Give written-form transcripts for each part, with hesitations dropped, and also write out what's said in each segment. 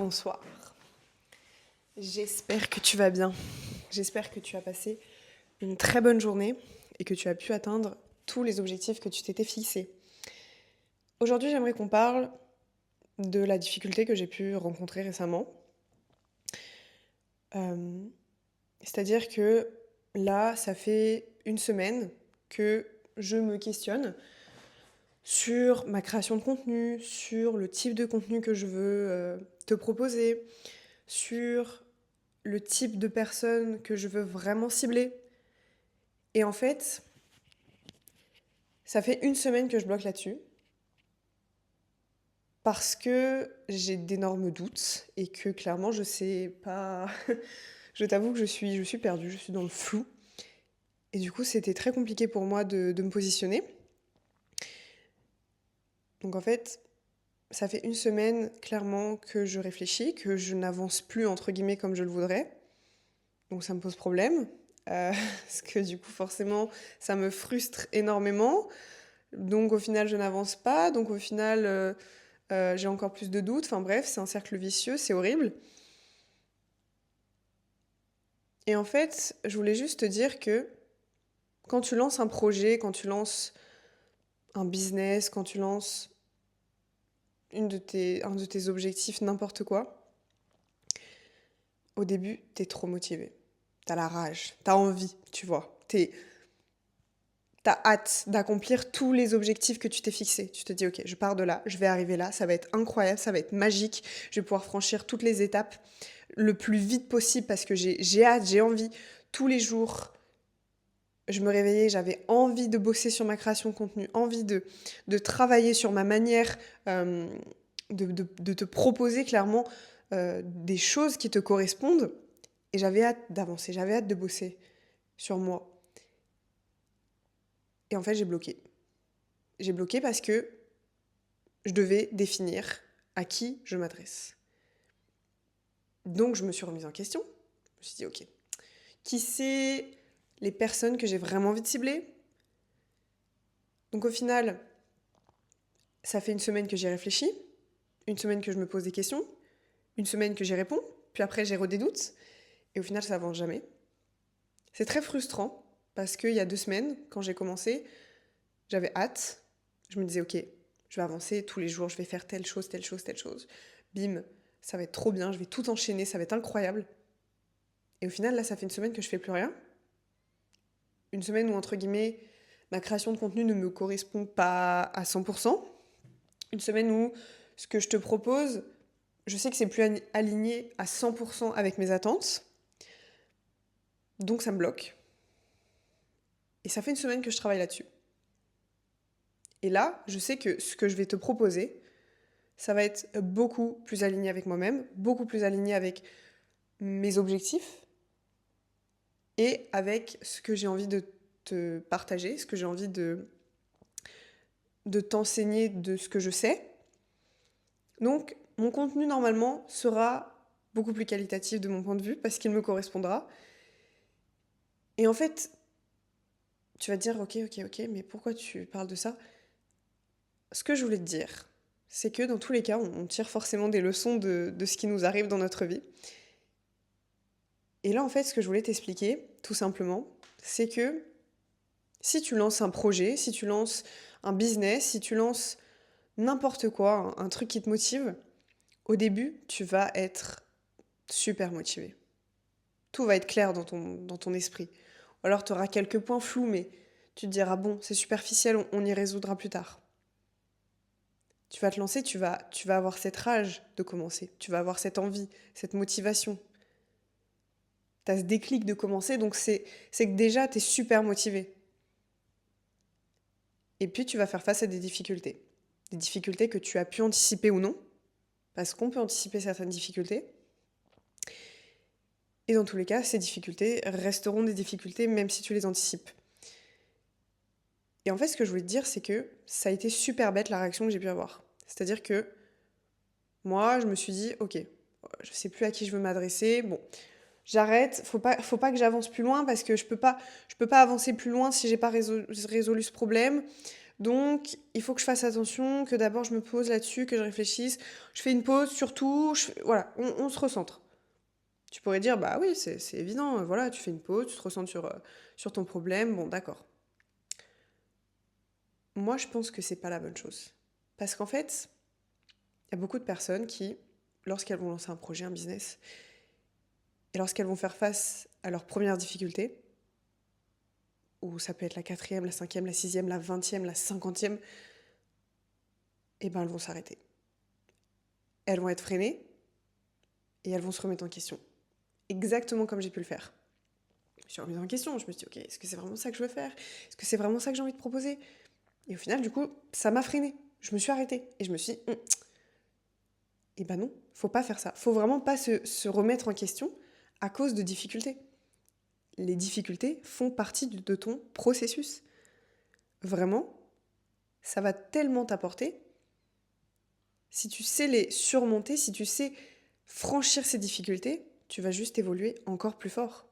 Bonsoir. J'espère que tu vas bien. J'espère que tu as passé une très bonne journée et que tu as pu atteindre tous les objectifs que tu t'étais fixés. Aujourd'hui, j'aimerais qu'on parle de la difficulté que j'ai pu rencontrer récemment. Euh, C'est-à-dire que là, ça fait une semaine que je me questionne sur ma création de contenu, sur le type de contenu que je veux te proposer, sur le type de personne que je veux vraiment cibler. Et en fait, ça fait une semaine que je bloque là-dessus parce que j'ai d'énormes doutes et que clairement je sais pas. Je t'avoue que je suis perdue, je suis dans le flou. Et du coup, c'était très compliqué pour moi de me positionner. Donc en fait, ça fait une semaine clairement que je réfléchis, que je n'avance plus entre guillemets comme je le voudrais. Donc ça me pose problème. Parce que du coup, forcément, ça me frustre énormément. Donc au final, je n'avance pas. Donc au final, j'ai encore plus de doutes. Enfin bref, c'est un cercle vicieux, c'est horrible. Et en fait, je voulais juste te dire que quand tu lances un projet, quand tu lances un business, quand tu lances un de tes objectifs, n'importe quoi, au début, t'es trop motivé. T'as la rage, t'as envie, tu vois. T'as hâte d'accomplir tous les objectifs que tu t'es fixés. Tu te dis, ok, je pars de là, je vais arriver là, ça va être incroyable, ça va être magique, je vais pouvoir franchir toutes les étapes le plus vite possible parce que j'ai hâte, j'ai envie. Tous les jours, je me réveillais, j'avais envie de bosser sur ma création de contenu, envie de travailler sur ma manière de te proposer clairement des choses qui te correspondent. Et j'avais hâte d'avancer, j'avais hâte de bosser sur moi. Et en fait, j'ai bloqué. J'ai bloqué parce que je devais définir à qui je m'adresse. Donc, je me suis remise en question. Je me suis dit, ok, qui c'est les personnes que j'ai vraiment envie de cibler? Donc, au final, ça fait une semaine que j'y réfléchis, une semaine que je me pose des questions, une semaine que j'y réponds, puis après, j'ai des doutes, et au final, ça avance jamais. C'est très frustrant parce qu'il y a 2 semaines, quand j'ai commencé, j'avais hâte. Je me disais, ok, je vais avancer tous les jours, je vais faire telle chose, telle chose, telle chose. Bim, ça va être trop bien, je vais tout enchaîner, ça va être incroyable. Et au final, là, ça fait une semaine que je fais plus rien. Une semaine où, entre guillemets, ma création de contenu ne me correspond pas à 100%. Une semaine où ce que je te propose, je sais que c'est plus aligné à 100% avec mes attentes. Donc ça me bloque. Et ça fait une semaine que je travaille là-dessus. Et là, je sais que ce que je vais te proposer, ça va être beaucoup plus aligné avec moi-même, beaucoup plus aligné avec mes objectifs et avec ce que j'ai envie de te partager, ce que j'ai envie de t'enseigner de ce que je sais. Donc, mon contenu, normalement, sera beaucoup plus qualitatif de mon point de vue parce qu'il me correspondra. Et en fait, tu vas te dire, ok, mais pourquoi tu parles de ça? Ce que je voulais te dire, c'est que dans tous les cas, on tire forcément des leçons de ce qui nous arrive dans notre vie. Et là, en fait, ce que je voulais t'expliquer, tout simplement, c'est que si tu lances un projet, si tu lances un business, si tu lances n'importe quoi, un truc qui te motive, au début, tu vas être super motivé. Tout va être clair dans ton esprit. Ou alors tu auras quelques points flous, mais tu te diras, bon, c'est superficiel, on y résoudra plus tard. Tu vas te lancer, tu vas avoir cette rage de commencer, tu vas avoir cette envie, cette motivation. Tu as ce déclic de commencer, donc c'est que déjà, tu es super motivé. Et puis, tu vas faire face à des difficultés. Des difficultés que tu as pu anticiper ou non, parce qu'on peut anticiper certaines difficultés. Et dans tous les cas, ces difficultés resteront des difficultés même si tu les anticipes. Et en fait, ce que je voulais te dire, c'est que ça a été super bête la réaction que j'ai pu avoir. C'est-à-dire que moi, je me suis dit, ok, je sais plus à qui je veux m'adresser. Bon, j'arrête. Faut pas que j'avance plus loin parce que je peux pas avancer plus loin si j'ai pas résolu ce problème. Donc, il faut que je fasse attention, que d'abord je me pose là-dessus, que je réfléchisse. Je fais une pause, surtout, voilà, on se recentre. Tu pourrais dire, bah oui, c'est évident, voilà, tu fais une pause, tu te recentres sur ton problème, bon, d'accord. Moi, je pense que c'est pas la bonne chose. Parce qu'en fait, il y a beaucoup de personnes qui, lorsqu'elles vont lancer un projet, un business, et lorsqu'elles vont faire face à leurs premières difficultés, ou ça peut être la 4e, la 5e, la 6e, la 20e, la 50e, eh ben elles vont s'arrêter. Elles vont être freinées et elles vont se remettre en question. Exactement comme j'ai pu le faire. Je me suis remise en question, je me suis dit, ok, est-ce que c'est vraiment ça que je veux faire? Est-ce que c'est vraiment ça que j'ai envie de proposer? Et au final, du coup, ça m'a freinée. Je me suis arrêtée et je me suis dit, eh ben non, faut pas faire ça. Faut vraiment pas se remettre en question à cause de difficultés. Les difficultés font partie de ton processus. Vraiment, ça va tellement t'apporter. Si tu sais les surmonter, si tu sais franchir ces difficultés, tu vas juste évoluer encore plus fort.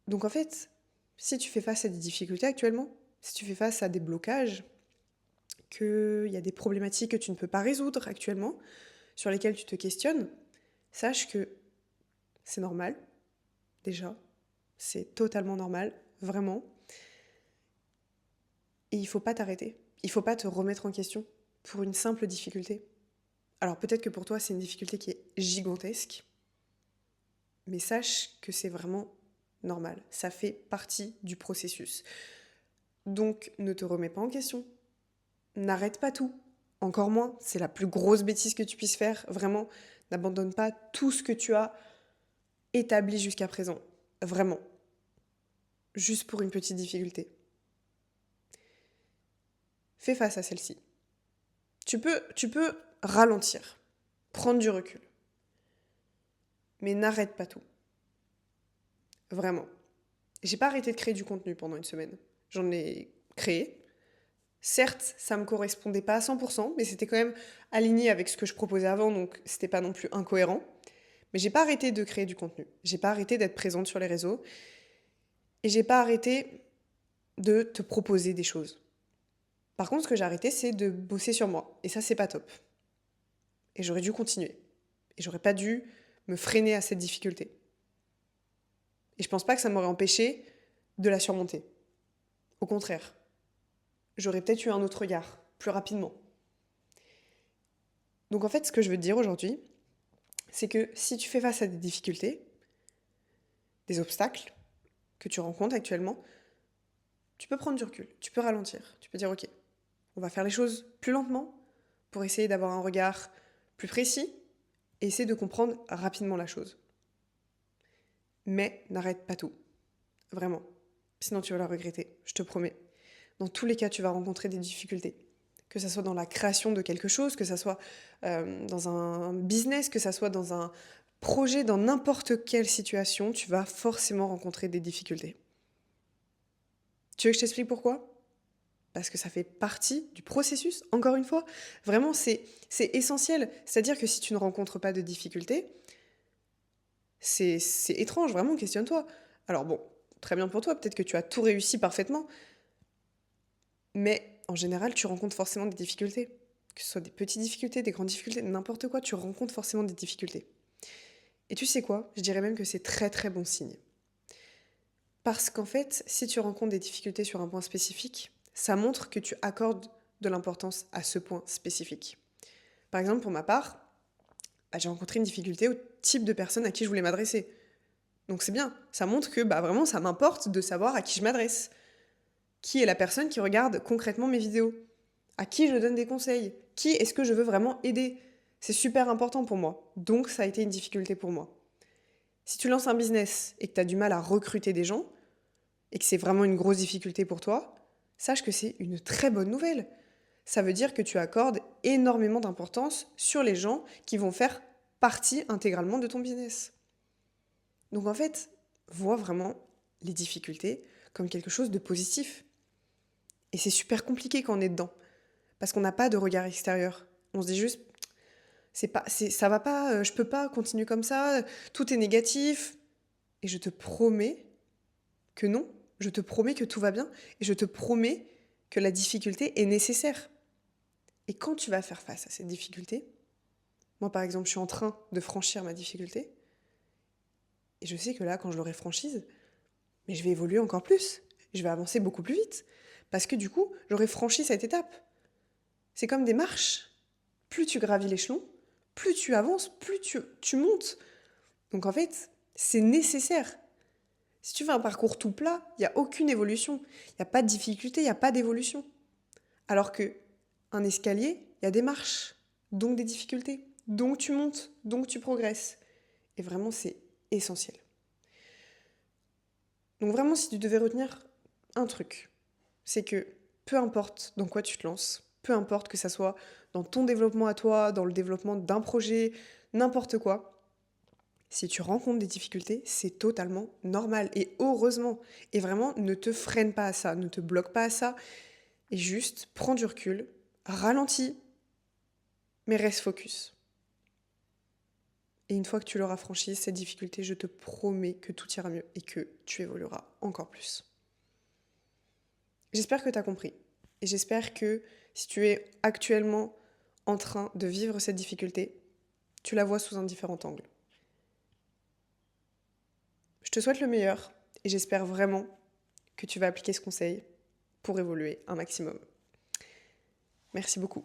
Donc en fait, si tu fais face à des difficultés actuellement, si tu fais face à des blocages, qu'il y a des problématiques que tu ne peux pas résoudre actuellement, sur lesquelles tu te questionnes, sache que c'est normal, déjà. C'est totalement normal, vraiment. Et il ne faut pas t'arrêter. Il ne faut pas te remettre en question pour une simple difficulté. Alors peut-être que pour toi, c'est une difficulté qui est gigantesque, mais sache que c'est vraiment normal. Ça fait partie du processus. Donc ne te remets pas en question. N'arrête pas tout. Encore moins, c'est la plus grosse bêtise que tu puisses faire. Vraiment, n'abandonne pas tout ce que tu as établi jusqu'à présent. Vraiment. Juste pour une petite difficulté. Fais face à celle-ci. Tu peux ralentir, prendre du recul. Mais n'arrête pas tout. Vraiment. J'ai pas arrêté de créer du contenu pendant une semaine. J'en ai créé. Certes, ça me correspondait pas à 100%, mais c'était quand même aligné avec ce que je proposais avant, donc c'était pas non plus incohérent. Mais j'ai pas arrêté de créer du contenu. J'ai pas arrêté d'être présente sur les réseaux. Et j'ai pas arrêté de te proposer des choses. Par contre, ce que j'ai arrêté, c'est de bosser sur moi. Et ça, c'est pas top. Et j'aurais dû continuer. Et j'aurais pas dû me freiner à cette difficulté. Et je pense pas que ça m'aurait empêché de la surmonter. Au contraire, j'aurais peut-être eu un autre regard, plus rapidement. Donc en fait, ce que je veux te dire aujourd'hui, c'est que si tu fais face à des difficultés, des obstacles que tu rencontres actuellement, tu peux prendre du recul, tu peux ralentir, tu peux dire ok, on va faire les choses plus lentement pour essayer d'avoir un regard plus précis et essayer de comprendre rapidement la chose. Mais n'arrête pas tout, vraiment. Sinon tu vas la regretter, je te promets. Dans tous les cas, tu vas rencontrer des difficultés. Que ce soit dans la création de quelque chose, que ce soit dans un business, que ce soit dans un projet, dans n'importe quelle situation, tu vas forcément rencontrer des difficultés. Tu veux que je t'explique pourquoi? Parce que ça fait partie du processus, encore une fois. Vraiment, c'est essentiel. C'est-à-dire que si tu ne rencontres pas de difficultés, c'est étrange, vraiment, questionne-toi. Alors bon, très bien pour toi, peut-être que tu as tout réussi parfaitement, mais en général, tu rencontres forcément des difficultés. Que ce soit des petites difficultés, des grandes difficultés, n'importe quoi, tu rencontres forcément des difficultés. Et tu sais quoi? Je dirais même que c'est très très bon signe. Parce qu'en fait, si tu rencontres des difficultés sur un point spécifique, ça montre que tu accordes de l'importance à ce point spécifique. Par exemple, pour ma part, j'ai rencontré une difficulté au type de personne à qui je voulais m'adresser. Donc c'est bien, ça montre que vraiment ça m'importe de savoir à qui je m'adresse. Qui est la personne qui regarde concrètement mes vidéos? À qui je donne des conseils? Qui est-ce que je veux vraiment aider? C'est super important pour moi. Donc ça a été une difficulté pour moi. Si tu lances un business et que tu as du mal à recruter des gens, et que c'est vraiment une grosse difficulté pour toi, sache que c'est une très bonne nouvelle. Ça veut dire que tu accordes énormément d'importance sur les gens qui vont faire partie intégralement de ton business. Donc en fait, vois vraiment les difficultés comme quelque chose de positif. Et c'est super compliqué quand on est dedans, parce qu'on n'a pas de regard extérieur. On se dit juste, ça va pas, je peux pas continuer comme ça, tout est négatif. Et je te promets que non, je te promets que tout va bien, et je te promets que la difficulté est nécessaire. Et quand tu vas faire face à cette difficulté, moi par exemple, je suis en train de franchir ma difficulté, et je sais que là, quand je l'aurai franchise, mais je vais évoluer encore plus. Je vais avancer beaucoup plus vite. Parce que du coup, j'aurai franchi cette étape. C'est comme des marches. Plus tu gravis l'échelon, plus tu avances, plus tu montes. Donc en fait, c'est nécessaire. Si tu fais un parcours tout plat, il n'y a aucune évolution. Il n'y a pas de difficulté, il n'y a pas d'évolution. Alors que un escalier, il y a des marches, donc des difficultés. Donc tu montes, donc tu progresses. Et vraiment, c'est essentiel. Donc vraiment, si tu devais retenir un truc, c'est que peu importe dans quoi tu te lances, peu importe que ça soit dans ton développement à toi, dans le développement d'un projet, n'importe quoi, si tu rencontres des difficultés, c'est totalement normal et heureusement. Et vraiment, ne te freine pas à ça, ne te bloque pas à ça. Et juste, prends du recul, ralentis, mais reste focus. Et une fois que tu l'auras franchi, cette difficulté, je te promets que tout ira mieux et que tu évolueras encore plus. J'espère que tu as compris. Et j'espère que si tu es actuellement en train de vivre cette difficulté, tu la vois sous un différent angle. Je te souhaite le meilleur et j'espère vraiment que tu vas appliquer ce conseil pour évoluer un maximum. Merci beaucoup.